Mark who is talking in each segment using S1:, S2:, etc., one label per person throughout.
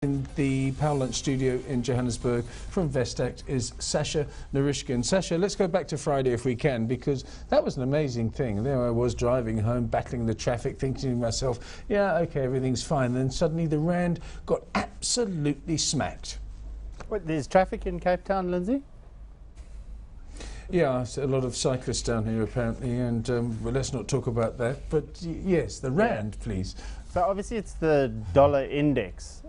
S1: In the Power Lunch studio in Johannesburg from Vestact is Sasha Naryshkine. Sasha, let's go back to Friday if we can, because that was an amazing thing. There I was driving home, battling the traffic, thinking to myself, yeah, okay, everything's fine. Then suddenly the rand got absolutely smacked.
S2: What, there's traffic in Cape Town, Lindsay?
S1: Yeah, a lot of cyclists down here apparently, and well, let's not talk about that. But yes, the rand, please.
S2: So obviously it's the dollar index,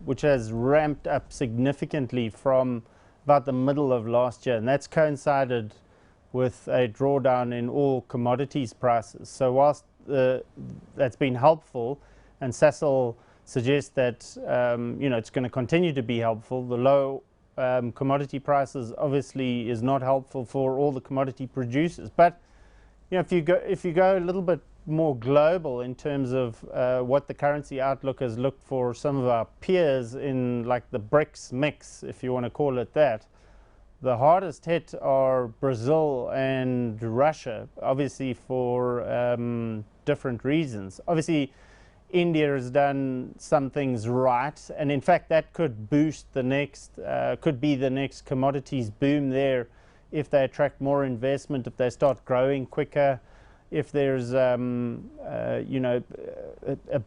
S2: which has ramped up significantly from about the middle of last year, and that's coincided with a drawdown in all commodities prices. So whilst that's been helpful, and Sasol suggests that it's going to continue to be helpful, the low commodity prices obviously is not helpful for all the commodity producers. But if you go a little bit more global in terms of what the currency outlook has looked for some of our peers in like the BRICS mix, if you want to call it that, the hardest hit are Brazil and Russia, obviously for different reasons. Obviously India has done some things right, and in fact that could boost the next, could be the next commodities boom there if they attract more investment, if they start growing quicker, if there's a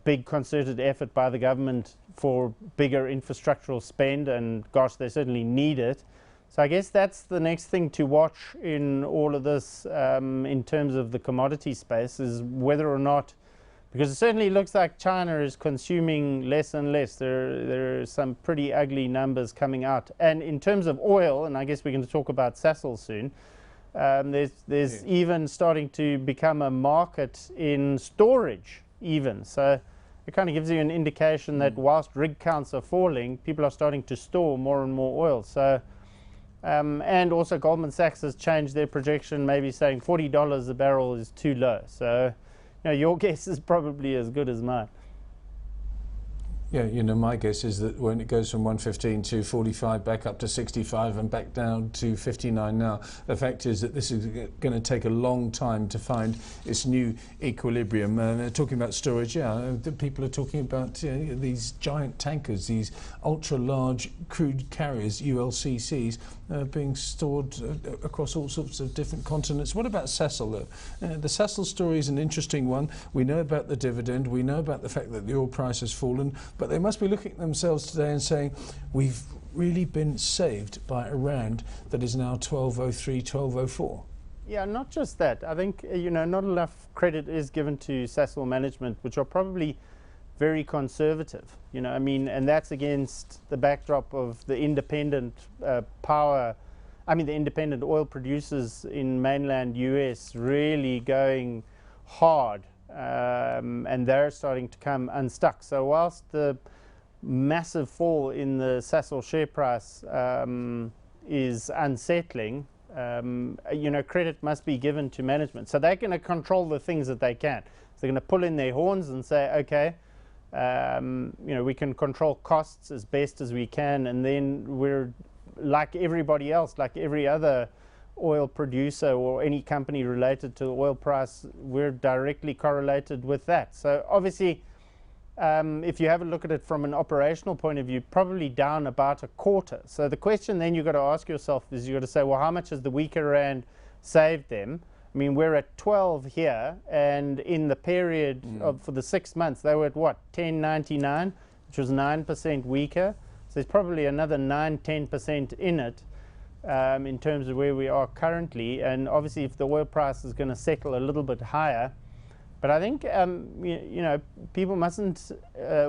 S2: big concerted effort by the government for bigger infrastructural spend, and gosh, they certainly need it. So I guess that's the next thing to watch in all of this in terms of the commodity space, is whether or not, because it certainly looks like China is consuming less and less. There are some pretty ugly numbers coming out. And in terms of oil, and I guess we're going to talk about Sasol soon, there's even starting to become a market in storage even. So it kind of gives you an indication that whilst rig counts are falling, people are starting to store more and more oil. So and also Goldman Sachs has changed their projection, maybe saying $40 a barrel is too low. So your guess is probably as good as mine.
S1: Yeah, my guess is that when it goes from 115 to 45, back up to 65 and back down to 59 now, the fact is that this is going to take a long time to find its new equilibrium. Talking about storage, people are talking about these giant tankers, these ultra-large crude carriers, ULCCs, being stored across all sorts of different continents. What about Sasol? The Sasol story is an interesting one. We know about the dividend, we know about the fact that the oil price has fallen, but they must be looking at themselves today and saying, we've really been saved by a rand that is now 12.03, 12.04. Yeah,
S2: not just that. I think, not enough credit is given to Sasol management, which are probably very conservative, and that's against the backdrop of the independent the independent oil producers in mainland US really going hard. And they're starting to come unstuck. So whilst the massive fall in the Sasol share price is unsettling, credit must be given to management. So they're going to control the things that they can. So they're going to pull in their horns and say, okay, we can control costs as best as we can, and then we're like everybody else, like every other oil producer or any company related to the oil price, we're directly correlated with that. So obviously, if you have a look at it from an operational point of view, probably down about a quarter. So the question then you've got to ask yourself is, you've got to say, well, how much has the weaker rand saved them? I mean, we're at 12 here, and in the period for the 6 months, they were at what, 10.99, which was 9% weaker. So there's probably another 9-10% in it. In terms of where we are currently, and obviously if the oil price is going to settle a little bit higher, but I think people mustn't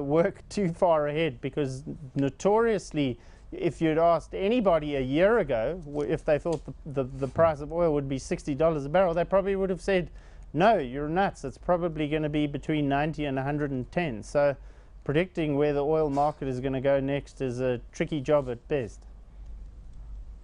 S2: work too far ahead, because notoriously, if you'd asked anybody a year ago if they thought the price of oil would be $60 a barrel, they probably would have said, no, you're nuts, it's probably going to be between 90 and 110. So predicting where the oil market is going to go next is a tricky job at best.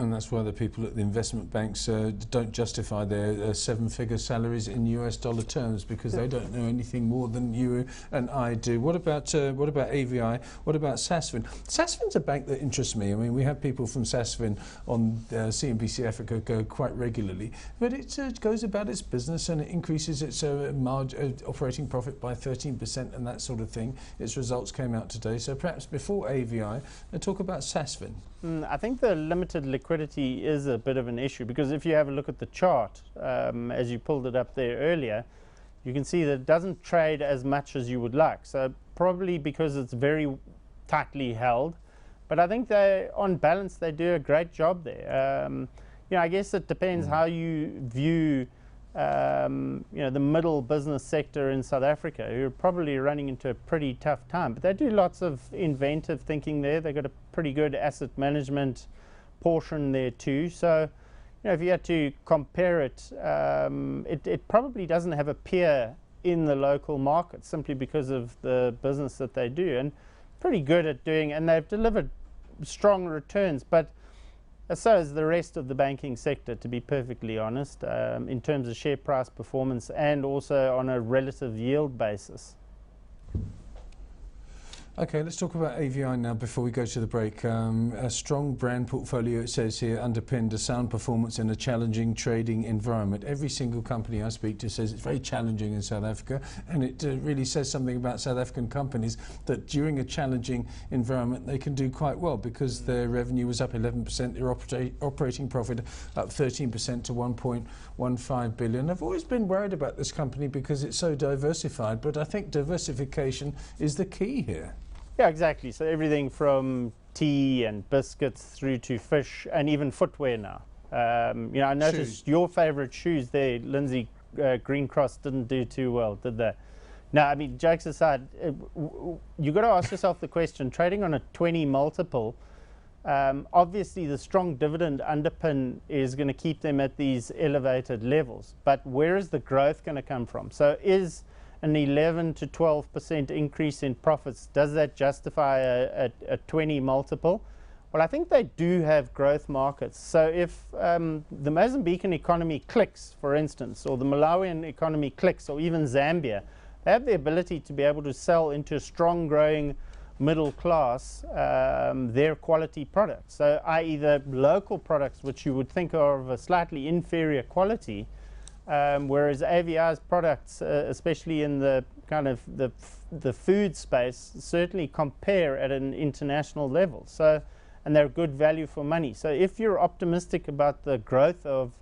S1: And that's why the people at the investment banks don't justify their seven-figure salaries in US dollar terms, because they don't know anything more than you and I do. What about AVI? What about Sasfin? Sasfin's a bank that interests me. I mean, we have people from Sasfin on CNBC Africa go quite regularly, but it goes about its business and it increases its operating profit by 13% and that sort of thing. Its results came out today, so perhaps before AVI, talk about Sasfin.
S2: I think the limited liquidity is a bit of an issue, because if you have a look at the chart, as you pulled it up there earlier, you can see that it doesn't trade as much as you would like. So probably because it's very tightly held, but I think on balance they do a great job there. I guess it depends how you view the middle business sector in South Africa, who are probably running into a pretty tough time. But they do lots of inventive thinking there. They've got a pretty good asset management portion there too. So, if you had to compare it, it probably doesn't have a peer in the local market, simply because of the business that they do, and pretty good at doing, and they've delivered strong returns. But so is the rest of the banking sector, to be perfectly honest, in terms of share price performance and also on a relative yield basis.
S1: Okay, let's talk about AVI now before we go to the break. A strong brand portfolio, it says here, underpinned a sound performance in a challenging trading environment. Every single company I speak to says it's very challenging in South Africa, and it really says something about South African companies, that during a challenging environment they can do quite well, because their revenue was up 11%, their operating profit up 13% to 1.15 billion. I've always been worried about this company because it's so diversified, but I think diversification is the key here.
S2: Yeah, exactly. So everything from tea and biscuits through to fish and even footwear now. I noticed your favorite shoes there, Lindsay, Green Cross, didn't do too well, did they? No, I mean, jokes aside, you've got to ask yourself the question, trading on a 20 multiple, obviously the strong dividend underpin is going to keep them at these elevated levels. But where is the growth going to come from? So is an 11 to 12% increase in profits, does that justify a 20 multiple? Well, I think they do have growth markets. So if the Mozambican economy clicks, for instance, or the Malawian economy clicks, or even Zambia, they have the ability to be able to sell into a strong growing middle class their quality products. So i.e. the local products, which you would think are of a slightly inferior quality, whereas AVI's products, especially in the kind of the food space, certainly compare at an international level. So, and they're good value for money. So if you're optimistic about the growth of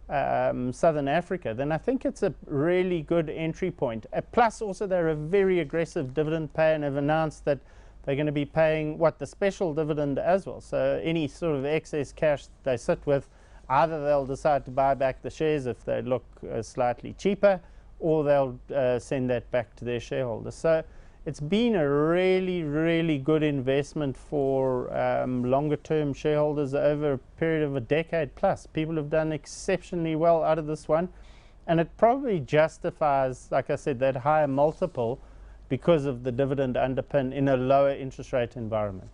S2: Southern Africa, then I think it's a really good entry point. Plus also they're a very aggressive dividend payer and have announced that they're going to be paying the special dividend as well. So any sort of excess cash they sit with, either they'll decide to buy back the shares if they look slightly cheaper, or they'll send that back to their shareholders. So it's been a really, really good investment for longer term shareholders over a period of a decade plus. People have done exceptionally well out of this one, and it probably justifies, like I said, that higher multiple because of the dividend underpin in a lower interest rate environment.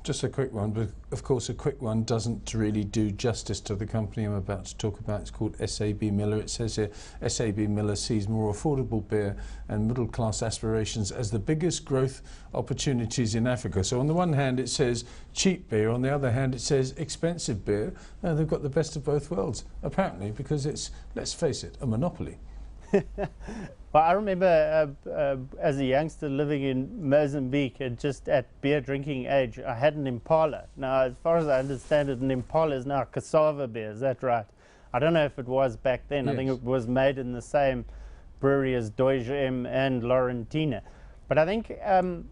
S1: Just a quick one, but of course a quick one doesn't really do justice to the company I'm about to talk about. It's called SABMillier. It says here, SABMillier sees more affordable beer and middle class aspirations as the biggest growth opportunities in Africa. So on the one hand it says cheap beer, on the other hand it says expensive beer. They've got the best of both worlds, apparently, because it's, let's face it, a monopoly.
S2: Well, I remember as a youngster living in Mozambique, and just at beer drinking age, I had an Impala. Now, as far as I understand it, an Impala is now cassava beer. Is that right? I don't know if it was back then. Yes. I think it was made in the same brewery as Deutsche M and Laurentina. But I think a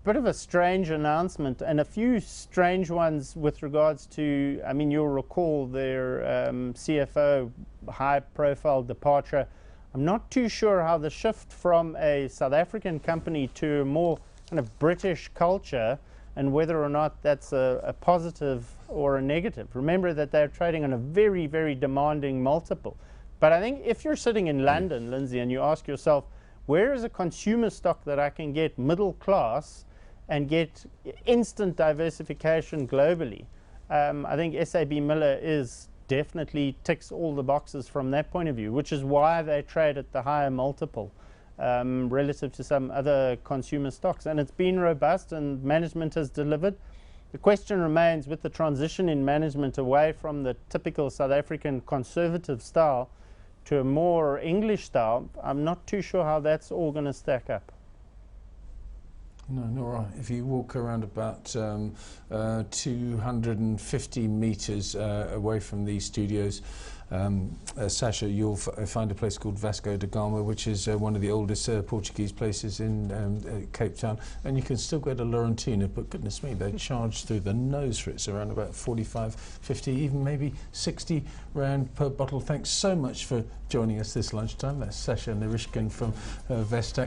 S2: bit of a strange announcement, and a few strange ones with regards to, I mean, you'll recall their CFO high-profile departure. I'm not too sure how the shift from a South African company to a more kind of British culture, and whether or not that's a positive or a negative. Remember that they're trading on a very, very demanding multiple. But I think if you're sitting in London, Lindsay, and you ask yourself, where is a consumer stock that I can get middle class and get instant diversification globally? I think SABMillier is definitely ticks all the boxes from that point of view, which is why they trade at the higher multiple relative to some other consumer stocks. And it's been robust and management has delivered. The question remains, with the transition in management away from the typical South African conservative style to a more English style, I'm not too sure how that's all going to stack up.
S1: No, not right. If you walk around about 250 metres away from these studios, Sasha, you'll find a place called Vasco da Gama, which is one of the oldest Portuguese places in Cape Town, and you can still get a Laurentina, but goodness me, they charge through the nose for it. It's around about 45, 50, even maybe 60 rand per bottle. Thanks so much for joining us this lunchtime. That's Sasha Naryshkine from Vestact.